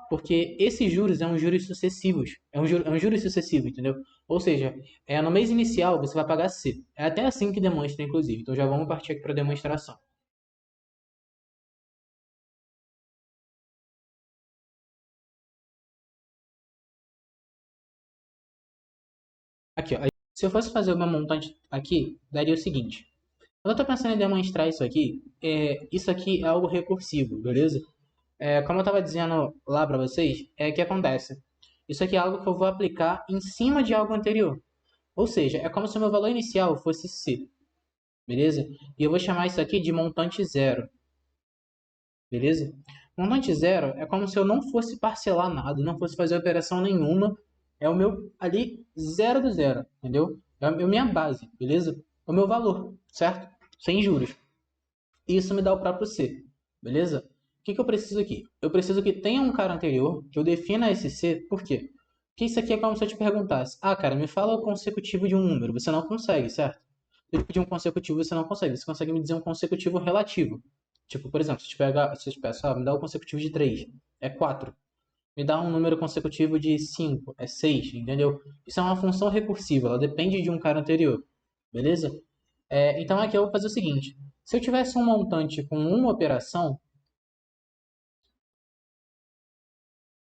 Porque esses juros é um juros sucessivos. É um juros sucessivo, entendeu? Ou seja, no mês inicial você vai pagar C. É até assim que demonstra, inclusive. Então já vamos partir aqui para a demonstração. Aqui, ó. Se eu fosse fazer uma montante aqui, daria o seguinte. Quando eu estou pensando em demonstrar isso aqui é algo recursivo, beleza? Como eu estava dizendo lá para vocês, o que acontece? Isso aqui é algo que eu vou aplicar em cima de algo anterior. Ou seja, é como se o meu valor inicial fosse C, beleza? E eu vou chamar isso aqui de montante zero, beleza? Montante zero é como se eu não fosse parcelar nada, não fosse fazer operação nenhuma. É o meu ali zero do zero, entendeu? É a minha base, beleza? É o meu valor, certo? Sem juros. E isso me dá o próprio C, beleza? O que eu preciso aqui? Eu preciso que tenha um cara anterior, que eu defina esse C, por quê? Porque isso aqui é como se eu te perguntasse, cara, me fala o consecutivo de um número. Você não consegue, certo? Se eu te pedir um consecutivo, você não consegue. Você consegue me dizer um consecutivo relativo. Tipo, por exemplo, se eu te peço, me dá o consecutivo de 3, é 4. Me dá um número consecutivo de 5, é 6, entendeu? Isso é uma função recursiva, ela depende de um cara anterior, beleza? Então aqui eu vou fazer o seguinte: se eu tivesse um montante com uma operação,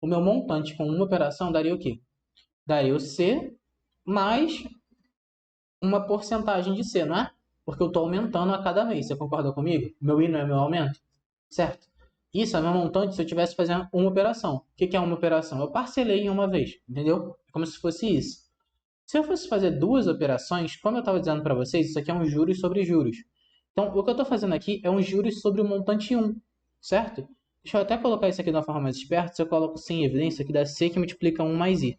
o meu montante com uma operação daria o quê? Daria o C mais uma porcentagem de C, não é? Porque eu estou aumentando a cada mês. Você concorda comigo? Meu I não é meu aumento? Certo? Isso é meu montante se eu estivesse fazendo uma operação. O que é uma operação? Eu parcelei em uma vez, entendeu? É como se fosse isso. Se eu fosse fazer duas operações, como eu estava dizendo para vocês, isso aqui é um juros sobre juros. Então, o que eu estou fazendo aqui é um juros sobre o montante 1, certo? Deixa eu até colocar isso aqui de uma forma mais esperta. Se eu coloco sem evidência, que dá C que multiplica 1 mais I.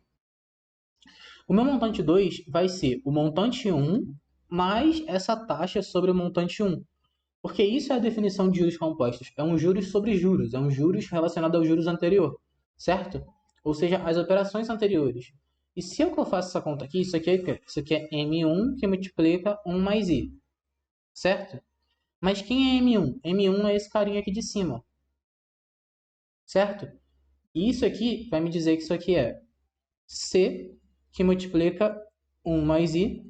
O meu montante 2 vai ser o montante 1 mais essa taxa sobre o montante 1. Porque isso é a definição de juros compostos. É um juros sobre juros. É um juros relacionado ao juros anterior, certo? Ou seja, as operações anteriores. E se eu faço essa conta aqui, isso aqui é M1 que multiplica 1 mais I, certo? Mas quem é M1? M1 é esse carinha aqui de cima, certo? E isso aqui vai me dizer que isso aqui é C que multiplica 1 mais I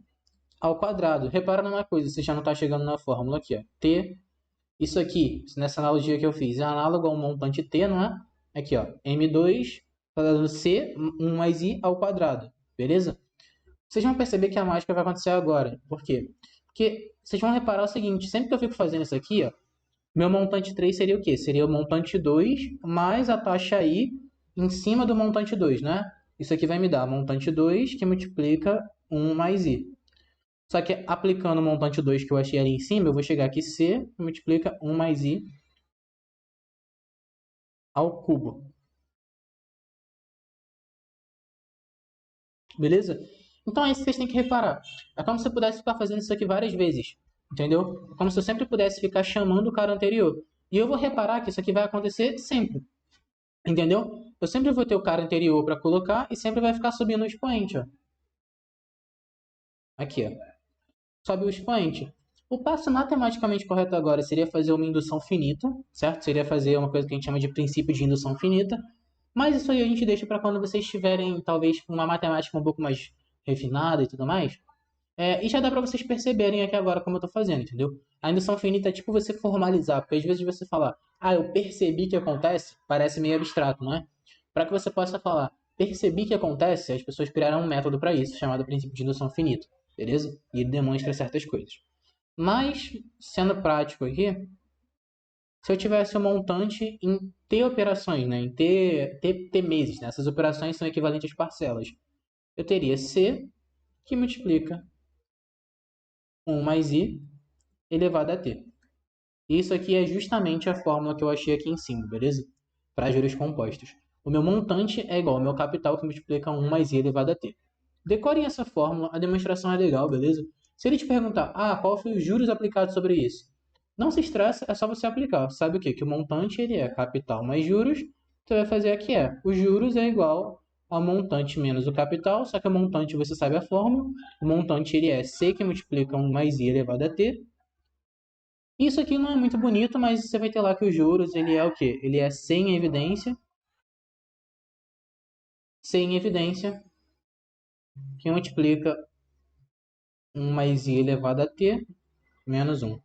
ao quadrado. Repara numa coisa, você já não está chegando na fórmula aqui, ó. T, isso aqui, nessa analogia que eu fiz, é análogo a um montante T, não é? Aqui, ó, M2 está dando C, 1 mais I ao quadrado, beleza? Vocês vão perceber que a mágica vai acontecer agora. Por quê? Porque vocês vão reparar o seguinte, sempre que eu fico fazendo isso aqui, ó, meu montante 3 seria o quê? Seria o montante 2 mais a taxa I em cima do montante 2, né? Isso aqui vai me dar montante 2 que multiplica 1 mais I. Só que aplicando o montante 2 que eu achei ali em cima, eu vou chegar aqui C que multiplica 1 mais I ao cubo. Beleza? Então é isso que vocês têm que reparar. É como se eu pudesse ficar fazendo isso aqui várias vezes. Entendeu? Como se eu sempre pudesse ficar chamando o cara anterior. E eu vou reparar que isso aqui vai acontecer sempre. Entendeu? Eu sempre vou ter o cara anterior para colocar e sempre vai ficar subindo o expoente, ó. Aqui, ó. Sobe o expoente. O passo matematicamente correto agora seria fazer uma indução finita, certo? Seria fazer uma coisa que a gente chama de princípio de indução finita. Mas isso aí a gente deixa para quando vocês tiverem, talvez, uma matemática um pouco mais refinada e tudo mais. E já dá para vocês perceberem aqui agora como eu estou fazendo, entendeu? A indução finita é tipo você formalizar, porque às vezes você falar, eu percebi que acontece, parece meio abstrato, não é? Para que você possa falar, percebi que acontece, as pessoas criaram um método para isso, chamado princípio de indução finita, beleza? E ele demonstra certas coisas. Mas, sendo prático aqui, se eu tivesse um montante em T operações, né? Em T meses, né? Essas operações são equivalentes às parcelas. Eu teria C que multiplica 1 mais I elevado a T. Isso aqui é justamente a fórmula que eu achei aqui em cima, beleza? Para juros compostos. O meu montante é igual ao meu capital que multiplica 1 mais I elevado a T. Decorem essa fórmula, a demonstração é legal, beleza? Se ele te perguntar, qual foi os juros aplicados sobre isso? Não se estressa, é só você aplicar. Sabe o quê? Que o montante ele é capital mais juros. Você vai fazer aqui os juros é igual ao montante menos o capital, só que o montante você sabe a fórmula. O montante ele é C que multiplica 1 mais I elevado a T. Isso aqui não é muito bonito, mas você vai ter lá que os juros, ele é o quê? Ele é sem evidência, que multiplica 1 mais i elevado a t menos 1.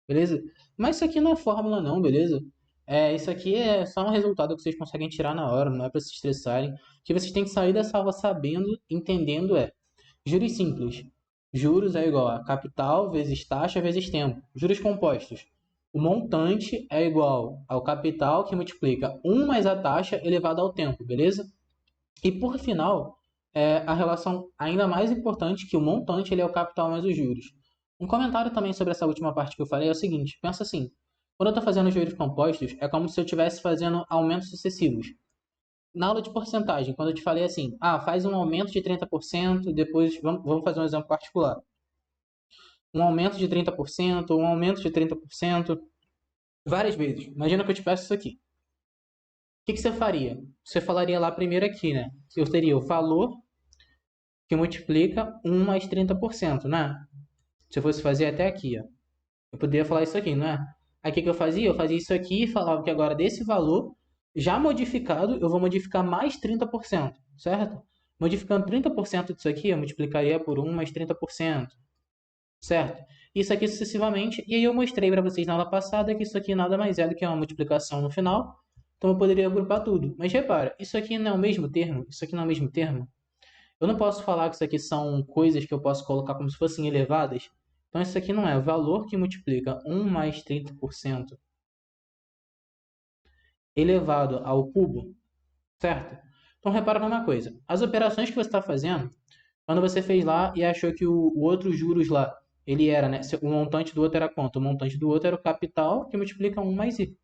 Beleza? Mas isso aqui não é fórmula não, beleza? Isso aqui é só um resultado que vocês conseguem tirar na hora, não é para se estressarem. O que vocês têm que sair dessa aula sabendo, entendendo juros simples. Juros é igual a capital vezes taxa vezes tempo. Juros compostos. O montante é igual ao capital que multiplica 1 mais a taxa elevado ao tempo, beleza? E por final, a relação ainda mais importante que o montante ele é o capital mais os juros. Um comentário também sobre essa última parte que eu falei é o seguinte: pensa assim, quando eu estou fazendo juros compostos, é como se eu estivesse fazendo aumentos sucessivos. Na aula de porcentagem, quando eu te falei assim, faz um aumento de 30%, depois vamos fazer um exemplo particular. Um aumento de 30%, um aumento de 30%, várias vezes. Imagina que eu te peço isso aqui. O que você faria? Você falaria lá primeiro aqui, né? Eu teria o valor que multiplica 1 mais 30%, né? Se eu fosse fazer até aqui, ó. Eu poderia falar isso aqui, não é? Aí o que eu fazia? Eu fazia isso aqui e falava que agora desse valor, já modificado, eu vou modificar mais 30%, certo? Modificando 30% disso aqui, eu multiplicaria por 1 mais 30%, certo? Isso aqui sucessivamente, e aí eu mostrei para vocês na aula passada que isso aqui nada mais é do que uma multiplicação no final, então eu poderia agrupar tudo. Mas repara, isso aqui não é o mesmo termo? Isso aqui não é o mesmo termo? Eu não posso falar que isso aqui são coisas que eu posso colocar como se fossem elevadas. Então isso aqui não é valor que multiplica 1 mais 30% elevado ao cubo, certo? Então repara numa coisa. As operações que você está fazendo, quando você fez lá e achou que o outro juros lá, ele era, né? O montante do outro era quanto? O montante do outro era o capital que multiplica 1 mais i.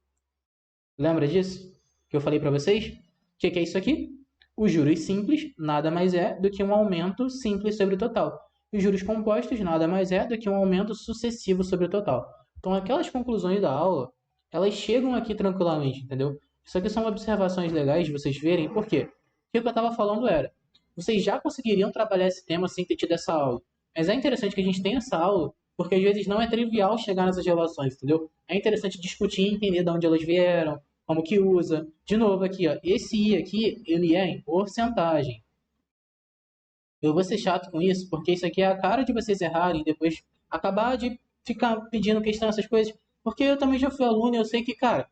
Lembra disso? Que eu falei para vocês? O que é isso aqui? Os juros simples nada mais é do que um aumento simples sobre o total. E os juros compostos nada mais é do que um aumento sucessivo sobre o total. Então, aquelas conclusões da aula, elas chegam aqui tranquilamente, entendeu? Isso aqui são observações legais de vocês verem, por quê? Porque o que eu estava falando era, vocês já conseguiriam trabalhar esse tema sem ter tido essa aula. Mas é interessante que a gente tenha essa aula, porque às vezes não é trivial chegar nessas relações, entendeu? É interessante discutir e entender de onde elas vieram, como que usa. De novo aqui, ó, esse i aqui, ele é em porcentagem. Eu vou ser chato com isso, porque isso aqui é a cara de vocês errarem e depois acabar de ficar pedindo questão, essas coisas. Porque eu também já fui aluno e eu sei que, cara,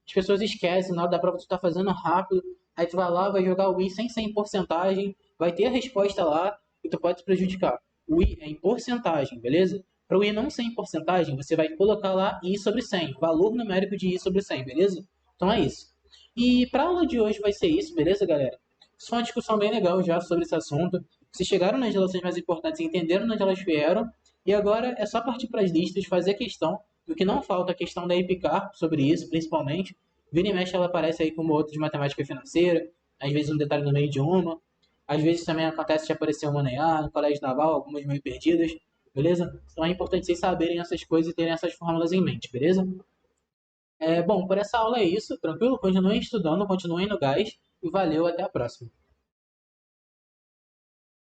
as pessoas esquecem, na hora da prova tu tá fazendo rápido, aí tu vai lá, vai jogar o i sem ser em porcentagem, vai ter a resposta lá e tu pode se prejudicar. O i é em porcentagem, beleza? Para o i não ser em porcentagem, você vai colocar lá i sobre 100, valor numérico de i sobre 100, beleza? Então é isso. E para a aula de hoje vai ser isso, beleza, galera? Isso foi uma discussão bem legal já sobre esse assunto. Vocês chegaram nas relações mais importantes e entenderam onde elas vieram. E agora é só partir para as listas, fazer a questão. O que não falta é a questão da Epicar sobre isso, principalmente. Vira e mexe ela aparece aí como outra de matemática financeira. Às vezes um detalhe no meio de uma. Às vezes também acontece de aparecer uma NEA, no colégio naval, algumas meio perdidas. Beleza? Então é importante vocês saberem essas coisas e terem essas fórmulas em mente, beleza? Bom, por essa aula é isso, tranquilo? Continuem estudando, continuem no gás e valeu, até a próxima.